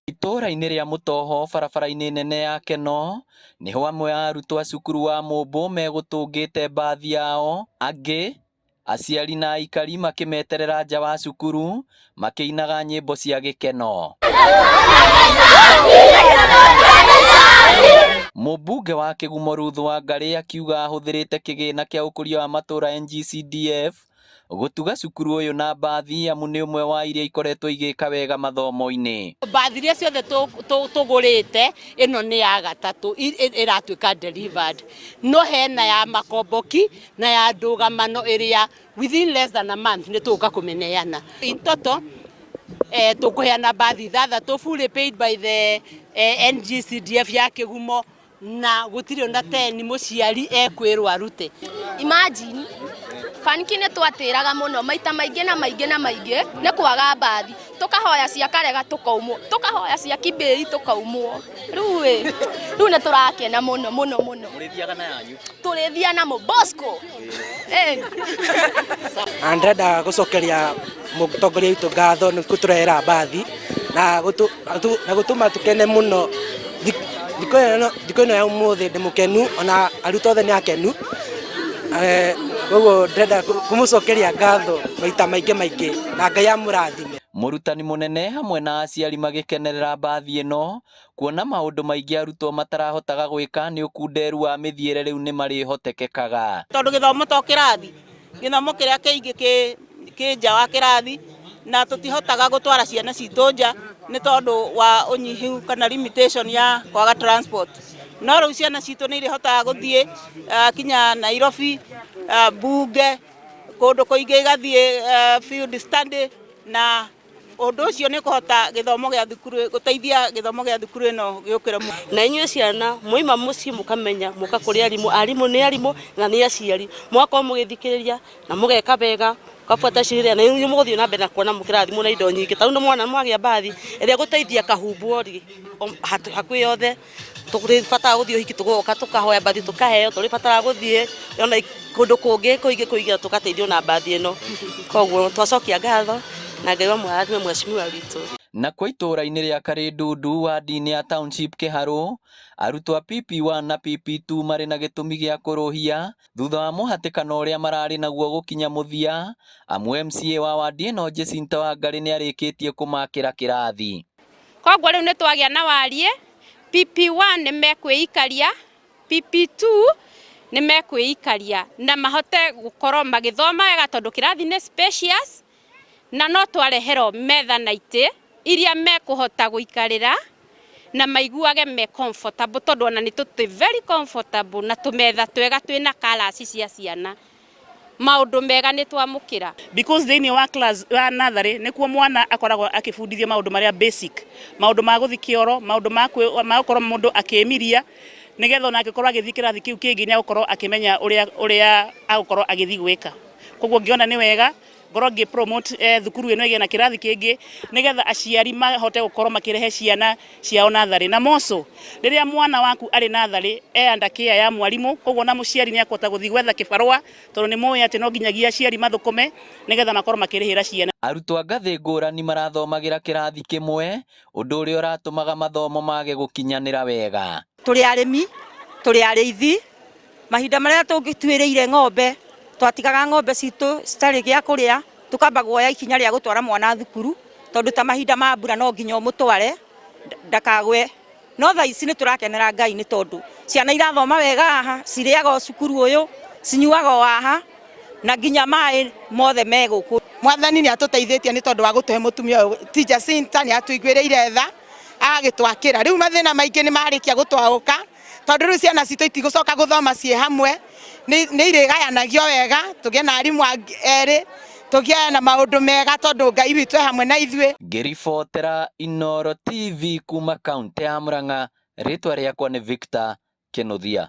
Itũra-inĩ rĩa Mũtoho barabara-inĩ nene ya Keno niho amwe a arutwo a cukuru wa Mũmbu megũtũngĩte mbathi yao, angĩ aciari na aikari makĩmeterera nja wa cukuru makĩinaga nyĩmbo cia gĩkeno. Mũmbunge wa Kĩgumo Ruth Wangari akiuga ahũthĩrĩte kĩgĩna kĩa ũkũria wa matũra NGCDF gũtuga cukuru ũyũ na mbathi amu nĩ ũmwe wa iria ikoretwo igĩka wega mathomo-inĩ. Mbathi iria ciothe tũgũrĩte ĩno nĩ ya gatatũ ĩratuĩka delivered, no hena ya makomboki na ya ndũgamano ĩrĩa within less than a month nĩ tũgũka kũmĩneana. In total tũkũheana mbathi 3 fully paid by the NGCDF ya Kĩgumo na gũtirĩ ona 10 mũciari ekwĩrwo arute. Imagine faniki nĩ twatĩraga mũno maita maingĩ na maingĩ nĩ kwaga mbathi, tukahoya cia Karega tukaumwo, tukahoya cia Kĩbĩri tukaumwo. Rĩu nĩ tũrakena mũno. Mũrĩthiaga na yanyu? Tũrĩthia na Bosco. Ndĩrenda gũcokeria mũtongoria witũ ngatho nĩ gũtũrehera mbathi na gũtũma tũkene mũno. Thikũ ĩno ya ũmũthĩ ndĩ mũkenu, ona arutwo othe nĩ akenu. Koguo ndĩrenda kũmũcokeria ngatho maita maingĩ na Ngai amũrathime. Mũrutani mũnene hamwe na aciari magĩkenerera mbathi ĩno kuona maũndũ maingĩ arutwo matarahotaga gwĩka nĩ ũkunderu wa mĩthiĩre rĩu nĩ marĩhotekekaga. Tondũ gĩthomo to kĩrathi, gĩthomo kĩrĩa kĩingĩ kĩ nja wa kĩrathi na tũtihotaga gũtwara ciana citũ nja nĩ tondũ wa ũnyihu kana limitation ya kwaga transport. No rĩu ciana citũ nĩ irĩhotaga gũthiĩ kinya Nairobi, Bunge, kũndũ kũingĩ igathiĩ field study na ũndũ ũcio nĩ kũhota gĩthomo gĩa thukuru gũteithia gĩthomo gĩa thukuru ĩno gĩũkĩre. Na inyuĩ ciana moima mũciĩ mũkamenya mũka kũrĩ arimũ nĩ arimũ na nĩ aciari, mwakorwo mũgĩthikĩrĩria na mũgeka wega kabuata ciria na inyuĩ mũgũthiĩ na mbere na kuona mũkĩrathimwo na indo nyingĩ. Tondũ mwana mwagĩa mbathi ĩrĩa gũteithia kahumbwo hakuhĩ yothe tũrĩbatara gũthiĩ ũhiki tũgoka tũkahoya mbathi tũkaheo, tũrĩbatara gũthiĩ ona kũndũ kũngĩ kũingĩ tũgateithio na mbathi ĩno. Koguo twacokia ngatho na Ngai amũrathime mheshimiwa witũ. Na kwa itũra-inĩ rĩa Karĩndundu wadi-inĩ ya Township Kĩharũ, arutwo a PP1 na PP2 marĩ na gĩtũmi gĩa kũrũhia thutha wa mũhatĩkano ũrĩa mararĩ naguo gũkinya mũthia, amu MCA wa wadi ĩno Jacinta Wangari nĩ arĩkĩtie kũmakĩra kĩrathi. Koguo rĩu nĩ twagĩa na wariĩ, PP1 nĩ mekwĩikaria, PP2 nĩ mekwĩikaria na mahote gũkorwo magĩthoma wega tondũ kĩrathi nĩ spacious, na no twareherwo metha na itĩ iria mekũhota gũikarĩra na maiguage me comfortable tondũ ona nĩ tũtĩ very comfortable na tũmetha twega twĩna colours cia ciana. Maũndũ mega nĩ twamũkĩra. Because thĩinĩ wa class wa natharĩ nĩkuo mwana akoragwo akĩbundithio maũndũ marĩa basic, maũndũ ma gũthiĩ kĩoro, maũndũ ma gũkorwo mũndũ akĩĩmiria nĩgetha ona angĩkorwo agĩthiĩ kĩrathi kĩu kĩngĩ nĩ agũkorwo akĩmenya ũrĩa agũkorwo agĩthiĩ gwĩka. Koguo ngĩona nĩ wega ngorwo ngĩ-promote thukuru ĩno ĩgĩe na kĩrathi kĩngĩ nĩgetha aciari mahote gũkorwo makĩrehe ciana ciao natharĩ. Na moco rĩrĩa mwana waku arĩ natharĩ under care ya mwarimũ, koguo na mũciari nĩ akũhota gũthiĩ gwetha kĩbarũa tondũ nĩ mũĩ atĩ no nginyagia aciari mathũkũme nĩgetha makorwo makĩrĩhĩra ciana. Arutwo a ngathĩ ngũrani marathomagĩra kĩrathi kĩmwe, ũndũ ũrĩa ũratũmaga mathomo mage gũkinyanĩra wega. Tũrĩ arĩmi, tũrĩ arĩithi, mahinda marĩa tũngĩtuĩrĩire ng'ombe twatigaga ng'ombe citũ citarĩ gĩa kũrĩa, tukamba guoya ikinya rĩa gũtwara mwana thukuru tondũ ta mahinda ma mbura no nginya ũmũtware ndakagwe. No thaa ici nĩ tũrakenera Ngai nĩ tondũ ciana irathoma wega haha, cirĩaga o cukuru ũyũ, cinyuaga o haha na nginya maĩ mothe me gũkũ. Mwathani nĩ atũteithĩtie nĩ tondũ wa gũtũhe mũtumia ũyũ ti Jacinta, nĩ atũiguĩrĩire tha agagĩtwakĩra. Rĩu mathĩna maingĩ nĩ marĩkia gũtwahũka tondũ rĩu ciana citũ itigũcoka gũthoma ciĩ hamwe, nĩ irĩgayanagio wega, tũgĩe na arimũ erĩ, tũgĩe na maũndũ mega tondũ Ngai witũ hamwe na ithuĩ. Ngĩribotera Inooro TV kuma kaunti ya Murang'a, rĩtwa rĩakwa nĩ Victor Kĩnuthia.